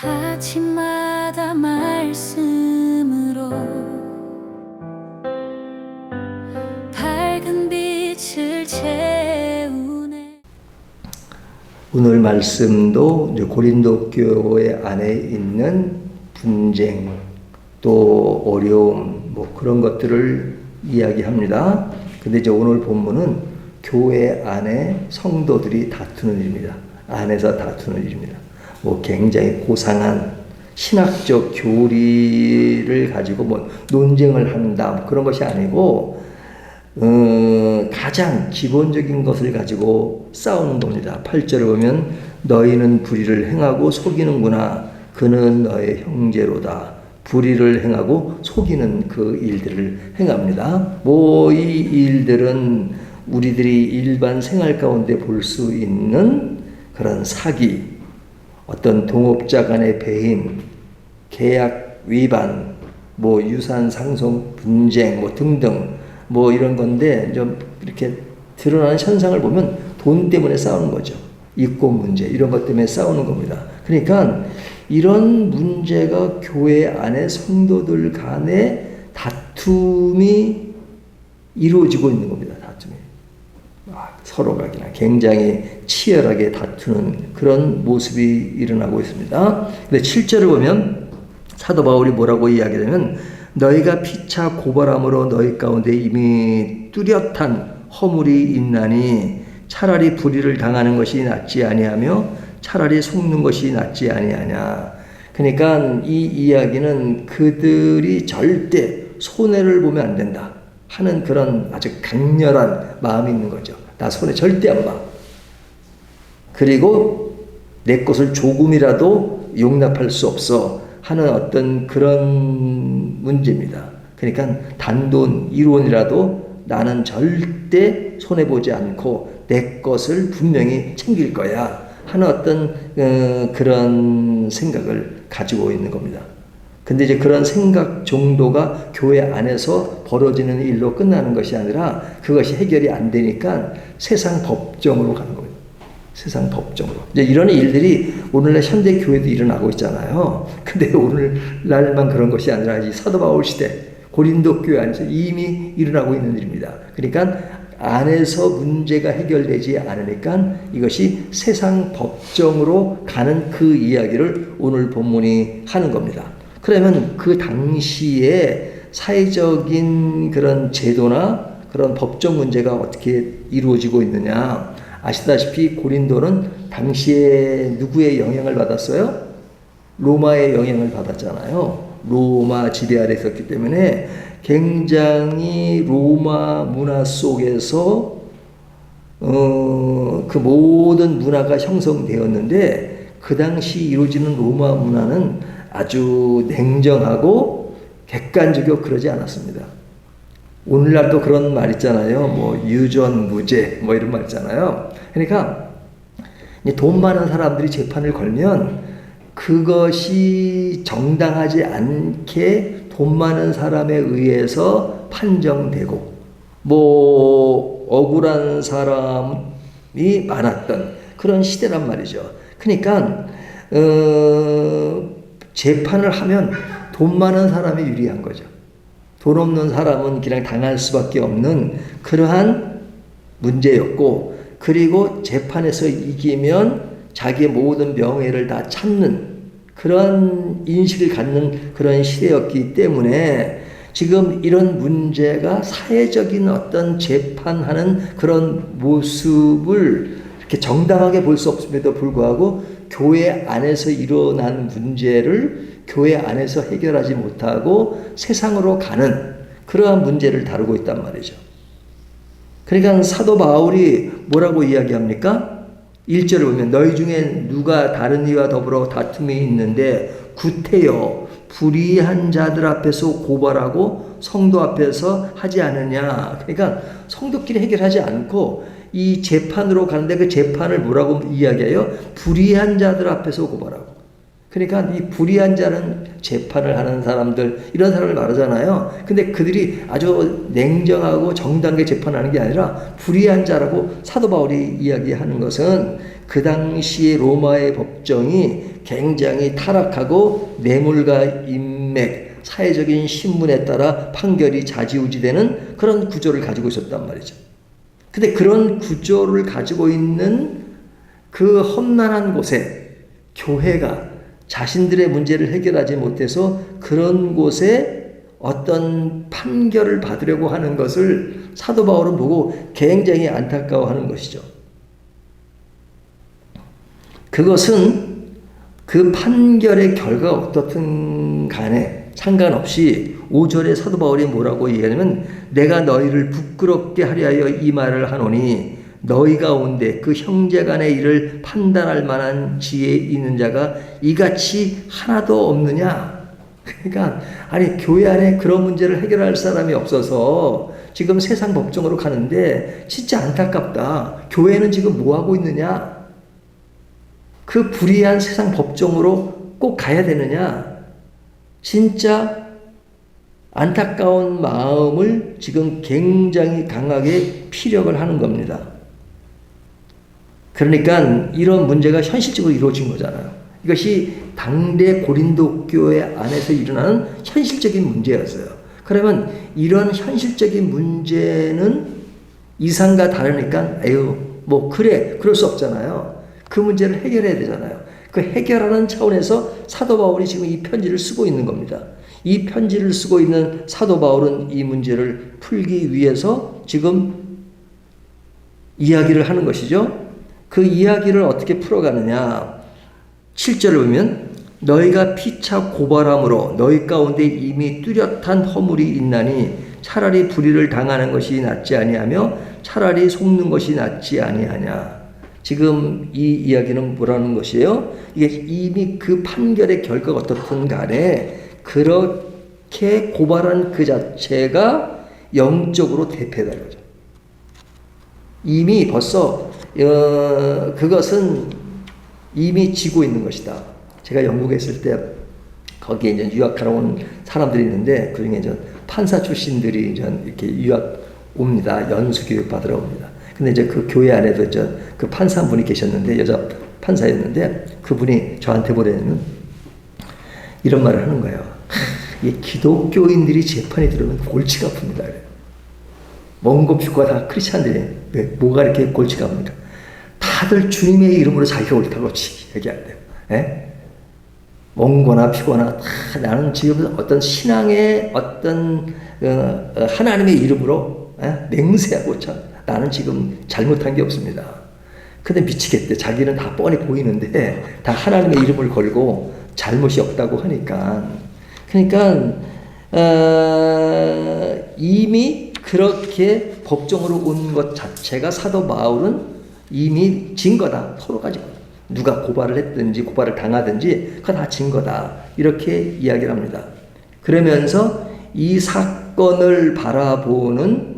아침마다 말씀으로 밝은 빛을 채우네. 오늘 말씀도 이제 고린도 교회 안에 있는 분쟁 또 어려움 뭐 그런 것들을 이야기합니다. 근데 이제 오늘 본문은 교회 안에 성도들이 다투는 일입니다. 안에서 다투는 일입니다. 뭐 굉장히 고상한 신학적 교리를 가지고 뭐 논쟁을 한다 뭐 그런 것이 아니고 가장 기본적인 것을 가지고 싸우는 겁니다. 8절을 보면 너희는 불의를 행하고 속이는구나. 그는 너의 형제로다. 불의를 행하고 속이는 그 일들을 행합니다. 뭐 이 일들은 우리들이 일반 생활 가운데 볼 수 있는 그런 사기, 어떤 동업자 간의 배임, 계약 위반, 뭐 유산 상속 분쟁 뭐 등등 뭐 이런 건데 좀 이렇게 드러나는 현상을 보면 돈 때문에 싸우는 거죠. 이권 문제 이런 것 때문에 싸우는 겁니다. 그러니까 이런 문제가 교회 안에 성도들 간의 다툼이 이루어지고 있는 겁니다. 다툼이. 서로가 그냥 굉장히 치열하게 다투는 그런 모습이 일어나고 있습니다. 근데 7절을 보면 사도 바울이 뭐라고 이야기하냐면 너희가 피차 고발함으로 너희 가운데 이미 뚜렷한 허물이 있나니 차라리 불의를 당하는 것이 낫지 아니하며 차라리 속는 것이 낫지 아니하냐. 그러니까 이 이야기는 그들이 절대 손해를 보면 안 된다 하는 그런 아주 강렬한 마음이 있는 거죠. 나 손해 절대 안 봐. 그리고 내 것을 조금이라도 용납할 수 없어 하는 어떤 그런 문제입니다. 그러니까 단돈 1원이라도 나는 절대 손해보지 않고 내 것을 분명히 챙길 거야 하는 어떤 그런 생각을 가지고 있는 겁니다. 근데 이제 그런 생각 정도가 교회 안에서 벌어지는 일로 끝나는 것이 아니라 그것이 해결이 안 되니까 세상 법정으로 가는 거예요. 세상 법정으로. 이제 이런 일들이 오늘날 현대 교회도 일어나고 있잖아요. 근데 오늘날만 그런 것이 아니라 이 사도 바울 시대 고린도 교회 안에서 이미 일어나고 있는 일입니다. 그러니까 안에서 문제가 해결되지 않으니까 이것이 세상 법정으로 가는 그 이야기를 오늘 본문이 하는 겁니다. 그러면 그 당시에 사회적인 그런 제도나 그런 법적 문제가 어떻게 이루어지고 있느냐. 아시다시피 고린도는 당시에 누구의 영향을 받았어요? 로마의 영향을 받았잖아요. 로마 지배 아래 있었기 때문에 굉장히 로마 문화 속에서 그 모든 문화가 형성되었는데 그 당시 이루어지는 로마 문화는 아주 냉정하고 객관적이고 그러지 않았습니다. 오늘날도 그런 말 있잖아요. 뭐 유전무죄 뭐 이런 말 있잖아요. 그러니까 돈 많은 사람들이 재판을 걸면 그것이 정당하지 않게 돈 많은 사람에 의해서 판정되고 뭐 억울한 사람이 많았던 그런 시대란 말이죠. 그러니까 재판을 하면 돈 많은 사람이 유리한 거죠. 돈 없는 사람은 그냥 당할 수밖에 없는 그러한 문제였고, 그리고 재판에서 이기면 자기의 모든 명예를 다 찾는 그런 인식을 갖는 그런 시대였기 때문에 지금 이런 문제가 사회적인 어떤 재판하는 그런 모습을 이렇게 정당하게 볼 수 없음에도 불구하고 교회 안에서 일어난 문제를 교회 안에서 해결하지 못하고 세상으로 가는 그러한 문제를 다루고 있단 말이죠. 그러니까 사도 바울이 뭐라고 이야기합니까? 1절을 보면 너희 중에 누가 다른 이와 더불어 다툼이 있는데 구태여 불의한 자들 앞에서 고발하고 성도 앞에서 하지 않느냐. 그러니까 성도끼리 해결하지 않고 이 재판으로 가는데 그 재판을 뭐라고 이야기해요? 불의한 자들 앞에서 고발하고. 그러니까 이 불의한 자는 재판을 하는 사람들, 이런 사람을 말하잖아요. 근데 그들이 아주 냉정하고 정당하게 재판하는 게 아니라 불의한 자라고 사도 바울이 이야기하는 것은 그 당시의 로마의 법정이 굉장히 타락하고 뇌물과 인맥, 사회적인 신분에 따라 판결이 좌지우지되는 그런 구조를 가지고 있었단 말이죠. 근데 그런 구조를 가지고 있는 그 험난한 곳에 교회가 자신들의 문제를 해결하지 못해서 그런 곳에 어떤 판결을 받으려고 하는 것을 사도 바울은 보고 굉장히 안타까워하는 것이죠. 그것은 그 판결의 결과가 어떻든 간에 상관없이 5절에 사도 바울이 뭐라고 얘기하냐면 내가 너희를 부끄럽게 하려 하여 이 말을 하노니 너희 가운데 그 형제간의 일을 판단할 만한 지혜 있는 자가 이같이 하나도 없느냐. 그러니까 아니 교회 안에 그런 문제를 해결할 사람이 없어서 지금 세상 법정으로 가는데 진짜 안타깝다. 교회는 지금 뭐 하고 있느냐. 그 불의한 세상 법정으로 꼭 가야 되느냐. 진짜 안타까운 마음을 지금 굉장히 강하게 피력을 하는 겁니다. 그러니까 이런 문제가 현실적으로 이루어진 거잖아요. 이것이 당대 고린도 교회 안에서 일어나는 현실적인 문제였어요. 그러면 이런 현실적인 문제는 이상과 다르니까 에휴 뭐 그래 그럴 수 없잖아요. 그 문제를 해결해야 되잖아요. 그 해결하는 차원에서 사도 바울이 지금 이 편지를 쓰고 있는 겁니다. 이 편지를 쓰고 있는 사도 바울은 이 문제를 풀기 위해서 지금 이야기를 하는 것이죠. 그 이야기를 어떻게 풀어가느냐. 7절을 보면 너희가 피차 고발함으로 너희 가운데 이미 뚜렷한 허물이 있나니 차라리 불의를 당하는 것이 낫지 아니하며 차라리 속는 것이 낫지 아니하냐. 지금 이 이야기는 뭐라는 것이에요? 이게 이미 그 판결의 결과가 어떻든 간에 그렇게 고발한 그 자체가 영적으로 대패되는 거죠. 이미 벌써 그것은 이미 지고 있는 것이다. 제가 영국에 있을 때 거기에 이제 유학하러 온 사람들이 있는데 그 중에 이제 판사 출신들이 이제 이렇게 유학 옵니다. 연수 교육 받으러 옵니다. 근데 이제 그 교회 안에도 이제 그 판사 한 분이 계셨는데 여자 판사였는데 그분이 저한테 보내는 이런 말을 하는 거예요. 이 기독교인들이 재판에 들어오면 골치가 아픕니다. 몽고표가 다 크리스찬들이 왜 뭐가 이렇게 골치가 아픕니까? 다들 주님의 이름으로 자기가 옳다고 얘기한대요. 예? 몽고나 피고나 다 나는 지금 어떤 신앙의 어떤 하나님의 이름으로 맹세하고 참 나는 지금 잘못한 게 없습니다. 근데 미치겠대. 자기는 다 뻔히 보이는데 다 하나님의 이름을 걸고 잘못이 없다고 하니까. 그러니까 이미 그렇게 법정으로 온 것 자체가 사도 바울은 이미 증거다. 서로 가지고 누가 고발을 했든지 고발을 당하든지 그거 다 증거다. 이렇게 이야기를 합니다. 그러면서 이 사건을 바라보는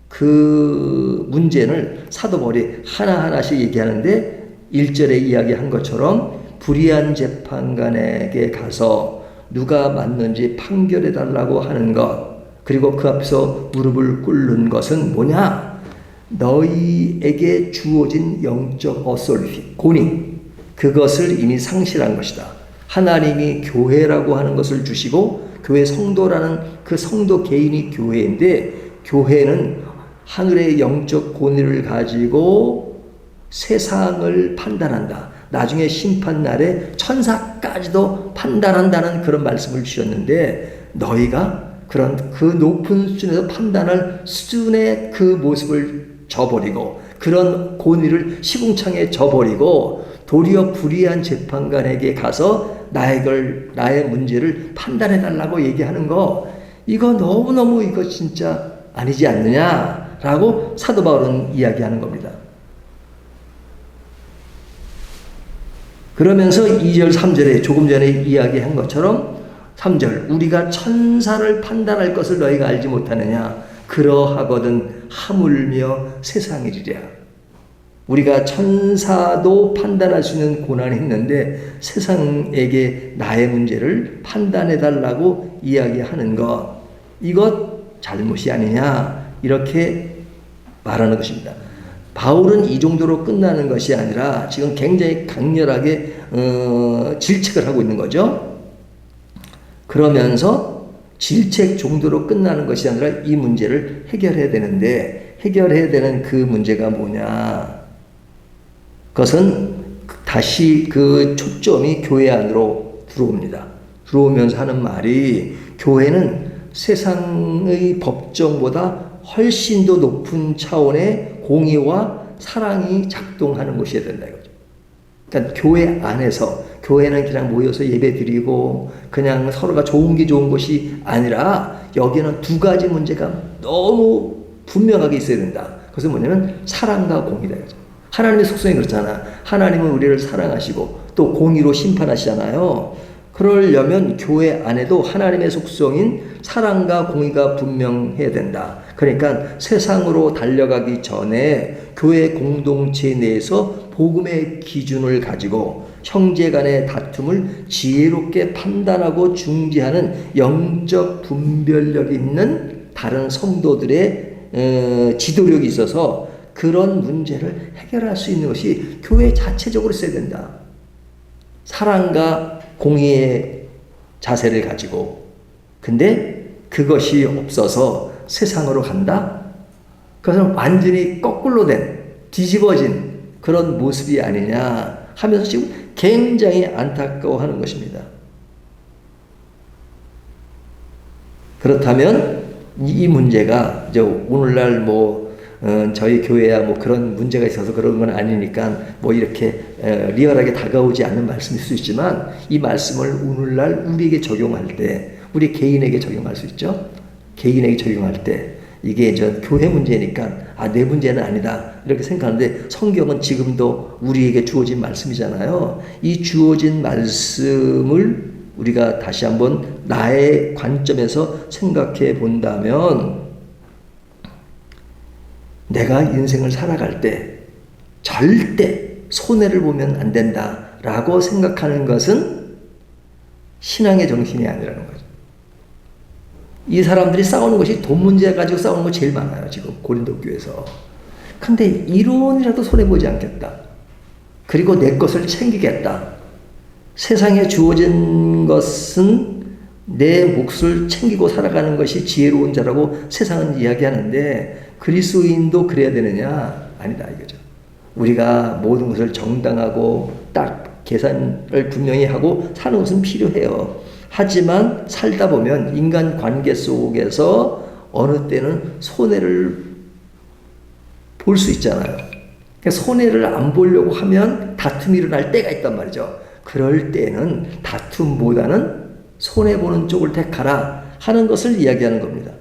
그 문제를 사도 바울이 하나하나씩 얘기하는데 1절에 이야기한 것처럼 불의한 재판관에게 가서 누가 맞는지 판결해달라고 하는 것, 그리고 그 앞에서 무릎을 꿇는 것은 뭐냐? 너희에게 주어진 영적 어소리티, 권위, 그것을 이미 상실한 것이다. 하나님이 교회라고 하는 것을 주시고 교회 성도라는 그 성도 개인이 교회인데 교회는 하늘의 영적 권위를 가지고 세상을 판단한다. 나중에 심판날에 천사까지도 판단한다는 그런 말씀을 주셨는데 너희가 그런 그 높은 수준에서 판단할 수준의 그 모습을 저버리고 그런 권위를 시궁창에 저버리고 도리어 불의한 재판관에게 가서 나의 문제를 판단해달라고 얘기하는 거, 이거 너무너무 이거 진짜 아니지 않느냐라고 사도 바울은 이야기하는 겁니다. 그러면서 2절 3절에 조금 전에 이야기한 것처럼 3절 우리가 천사를 판단할 것을 너희가 알지 못하느냐. 그러하거든 하물며 세상이리랴. 우리가 천사도 판단할 수 있는 고난이 있는데 세상에게 나의 문제를 판단해 달라고 이야기하는 것, 이것 잘못이 아니냐 이렇게 말하는 것입니다. 바울은 이 정도로 끝나는 것이 아니라 지금 굉장히 강렬하게 질책을 하고 있는 거죠. 그러면서 질책 정도로 끝나는 것이 아니라 이 문제를 해결해야 되는데, 해결해야 되는 그 문제가 뭐냐, 그것은 다시 그 초점이 교회 안으로 들어옵니다. 들어오면서 하는 말이, 교회는 세상의 법정보다 훨씬 더 높은 차원의 공의와 사랑이 작동하는 곳이어야 된다 이거죠. 그러니까 교회 안에서, 교회는 그냥 모여서 예배 드리고 그냥 서로가 좋은 게 좋은 것이 아니라 여기에는 두 가지 문제가 너무 분명하게 있어야 된다. 그것은 뭐냐면 사랑과 공의다 이거죠. 하나님의 속성이 그렇잖아. 하나님은 우리를 사랑하시고 또 공의로 심판하시잖아요. 그러려면 교회 안에도 하나님의 속성인 사랑과 공의가 분명해야 된다. 그러니까 세상으로 달려가기 전에 교회 공동체 내에서 복음의 기준을 가지고 형제 간의 다툼을 지혜롭게 판단하고 중재하는 영적 분별력이 있는 다른 성도들의 지도력이 있어서 그런 문제를 해결할 수 있는 것이 교회 자체적으로 있어야 된다. 사랑과 공의의 자세를 가지고. 근데 그것이 없어서 세상으로 간다? 그것은 완전히 거꾸로 된, 뒤집어진 그런 모습이 아니냐 하면서 지금 굉장히 안타까워하는 것입니다. 그렇다면 이 문제가 이제 오늘날 저희 교회야 그런 문제가 있어서 그런 건 아니니까 이렇게 리얼하게 다가오지 않는 말씀일 수 있지만, 이 말씀을 오늘날 우리에게 적용할 때, 우리 개인에게 적용할 수 있죠. 개인에게 적용할 때 이게 교회 문제니까 내 문제는 아니다 이렇게 생각하는데, 성경은 지금도 우리에게 주어진 말씀이잖아요. 이 주어진 말씀을 우리가 다시 한번 나의 관점에서 생각해 본다면, 내가 인생을 살아갈 때 절대 손해를 보면 안 된다라고 생각하는 것은 신앙의 정신이 아니라는 거죠. 이 사람들이 싸우는 것이 돈 문제 가지고 싸우는 거 제일 많아요, 지금 고린도 교회에서. 근데 이론이라도 손해보지 않겠다. 그리고 내 것을 챙기겠다. 세상에 주어진 것은 내 몫을 챙기고 살아가는 것이 지혜로운 자라고 세상은 이야기하는데, 그리스도인도 그래야 되느냐? 아니다 이거죠. 우리가 모든 것을 정당하고 딱 계산을 분명히 하고 사는 것은 필요해요. 하지만 살다 보면 인간 관계 속에서 어느 때는 손해를 볼 수 있잖아요. 그러니까 손해를 안 보려고 하면 다툼이 일어날 때가 있단 말이죠. 그럴 때는 다툼보다는 손해보는 쪽을 택하라 하는 것을 이야기하는 겁니다.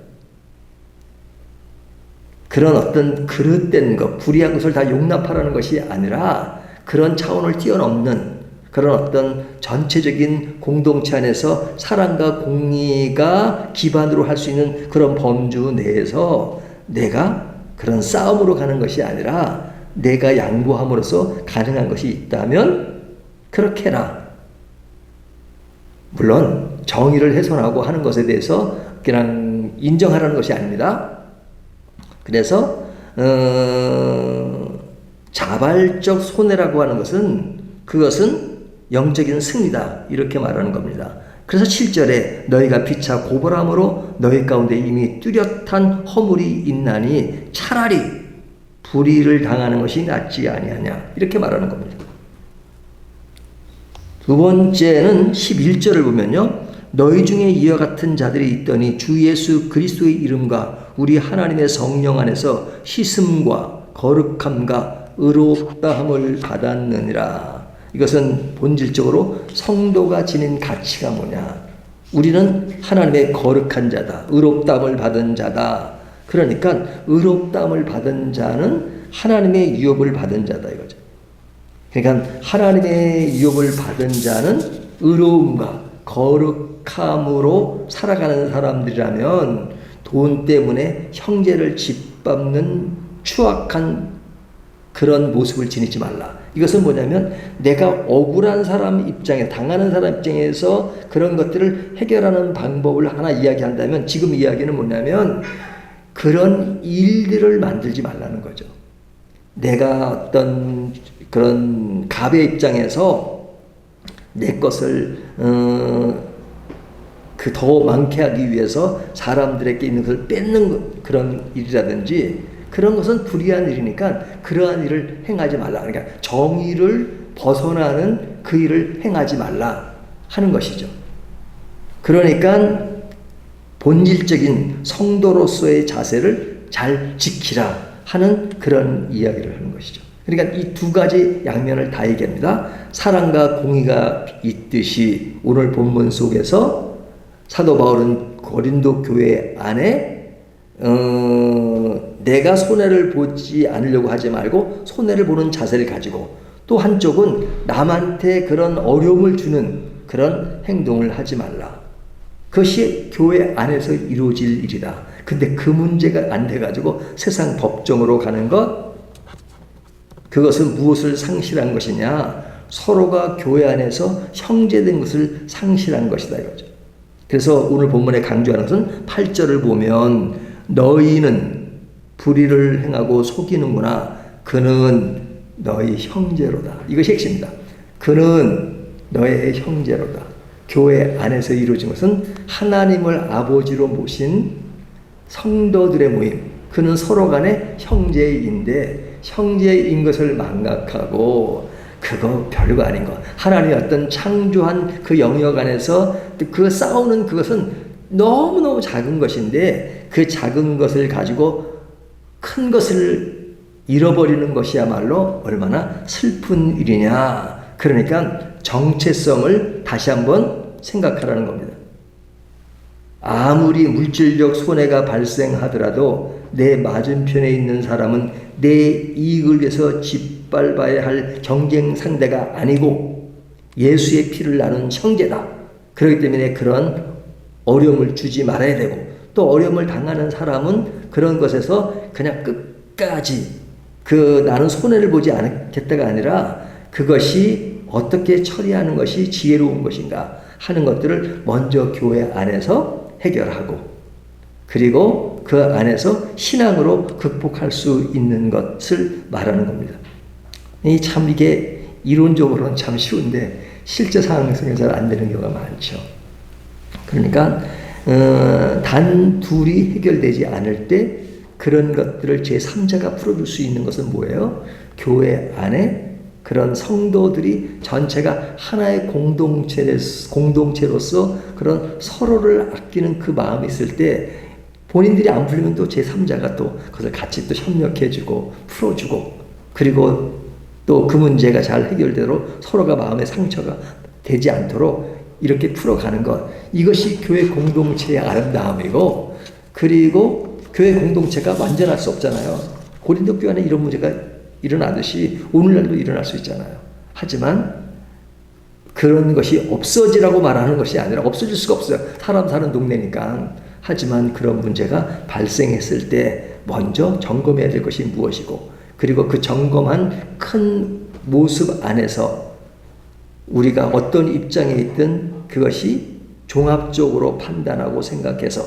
그런 어떤 그릇된 것, 불의한 것을 다 용납하라는 것이 아니라 그런 차원을 뛰어넘는 그런 어떤 전체적인 공동체 안에서 사랑과 공의가 기반으로 할 수 있는 그런 범주 내에서 내가 그런 싸움으로 가는 것이 아니라 내가 양보함으로써 가능한 것이 있다면 그렇게 해라. 물론 정의를 훼손하고 하는 것에 대해서 그냥 인정하라는 것이 아닙니다. 그래서 자발적 손해라고 하는 것은, 그것은 영적인 승리다 이렇게 말하는 겁니다. 그래서 7절에 너희가 피차 고벌함으로 너희 가운데 이미 뚜렷한 허물이 있나니 차라리 불의를 당하는 것이 낫지 아니하냐 이렇게 말하는 겁니다. 두 번째는 11절을 보면요, 너희 중에 이와 같은 자들이 있더니 주 예수 그리스도의 이름과 우리 하나님의 성령 안에서 씻음과 거룩함과 의롭다함을 받았느니라. 이것은 본질적으로 성도가 지닌 가치가 뭐냐? 우리는 하나님의 거룩한 자다, 의롭다함을 받은 자다. 그러니까 의롭다함을 받은 자는 하나님의 유업을 받은 자다 이거죠. 그러니까 하나님의 유업을 받은 자는 의로움과 거룩함으로 살아가는 사람들이라면 돈 때문에 형제를 짓밟는 추악한 그런 모습을 지니지 말라. 이것은 뭐냐면 내가 억울한 사람 입장에 당하는 사람 입장에서 그런 것들을 해결하는 방법을 하나 이야기한다면 지금 이야기는 뭐냐면 그런 일들을 만들지 말라는 거죠. 내가 어떤 그런 갑의 입장에서 내 것을 그 더 많게 하기 위해서 사람들에게 있는 것을 뺏는 그런 일이라든지 그런 것은 불의한 일이니까 그러한 일을 행하지 말라. 그러니까 정의를 벗어나는 그 일을 행하지 말라 하는 것이죠. 그러니까 본질적인 성도로서의 자세를 잘 지키라 하는 그런 이야기를 하는 것이죠. 그러니까 이 두 가지 양면을 다 얘기합니다. 사랑과 공의가 있듯이 오늘 본문 속에서 사도 바울은 고린도 교회 안에 내가 손해를 보지 않으려고 하지 말고 손해를 보는 자세를 가지고 또 한쪽은 남한테 그런 어려움을 주는 그런 행동을 하지 말라. 그것이 교회 안에서 이루어질 일이다. 근데 그 문제가 안 돼가지고 세상 법정으로 가는 것, 그것은 무엇을 상실한 것이냐? 서로가 교회 안에서 형제된 것을 상실한 것이다 이거죠. 그래서 오늘 본문에 강조하는 것은 8절을 보면 너희는 불의를 행하고 속이는구나. 그는 너희 형제로다. 이것이 핵심입니다. 그는 너의 형제로다. 교회 안에서 이루어진 것은 하나님을 아버지로 모신 성도들의 모임. 그는 서로 간에 형제인데 형제인 것을 망각하고 그거 별거 아닌 것. 하나님이 어떤 창조한 그 영역 안에서 그 싸우는 그것은 너무너무 작은 것인데 그 작은 것을 가지고 큰 것을 잃어버리는 것이야말로 얼마나 슬픈 일이냐. 그러니까 정체성을 다시 한번 생각하라는 겁니다. 아무리 물질적 손해가 발생하더라도 내 맞은편에 있는 사람은 내 이익을 위해서 짓밟아야 할 경쟁 상대가 아니고 예수의 피를 나눈 형제다. 그렇기 때문에 그런 어려움을 주지 말아야 되고 또 어려움을 당하는 사람은 그런 것에서 그냥 끝까지 나는 손해를 보지 않겠다가 아니라 그것이 어떻게 처리하는 것이 지혜로운 것인가 하는 것들을 먼저 교회 안에서 해결하고 그리고 그 안에서 신앙으로 극복할 수 있는 것을 말하는 겁니다. 참 이게 이론적으로는 참 쉬운데 실제 상황 속에 잘 안 되는 경우가 많죠. 그러니까 단 둘이 해결되지 않을 때 그런 것들을 제3자가 풀어줄 수 있는 것은 뭐예요? 교회 안에 그런 성도들이 전체가 하나의 공동체로서 그런 서로를 아끼는 그 마음이 있을 때 본인들이 안 풀리면 또 제3자가 또 그것을 같이 또 협력해주고 풀어주고 그리고 또 그 문제가 잘 해결되도록 서로가 마음의 상처가 되지 않도록 이렇게 풀어가는 것. 이것이 교회 공동체의 아름다움이고 그리고 교회 공동체가 완전할 수 없잖아요. 고린도 교회 안에 이런 문제가 일어나듯이 오늘날도 일어날 수 있잖아요. 하지만 그런 것이 없어지라고 말하는 것이 아니라 없어질 수가 없어요. 사람 사는 동네니까. 하지만 그런 문제가 발생했을 때 먼저 점검해야 될 것이 무엇이고 그리고 그 점검한 큰 모습 안에서 우리가 어떤 입장에 있든 그것이 종합적으로 판단하고 생각해서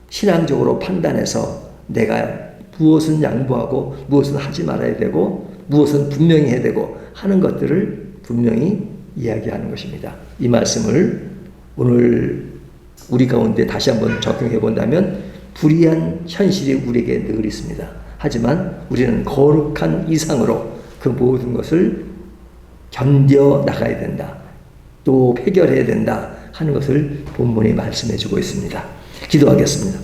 신앙적으로 판단해서 내가 무엇은 양보하고 무엇은 하지 말아야 되고 무엇은 분명히 해야 되고 하는 것들을 분명히 이야기하는 것입니다. 이 말씀을 오늘 우리 가운데 다시 한번 적용해 본다면 불의한 현실이 우리에게 늘 있습니다. 하지만 우리는 거룩한 이상으로 그 모든 것을 견뎌 나가야 된다. 또 해결해야 된다 하는 것을 본문이 말씀해 주고 있습니다. 기도하겠습니다.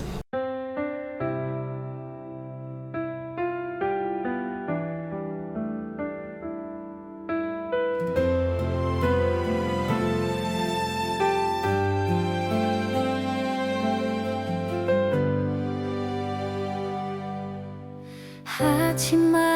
하지만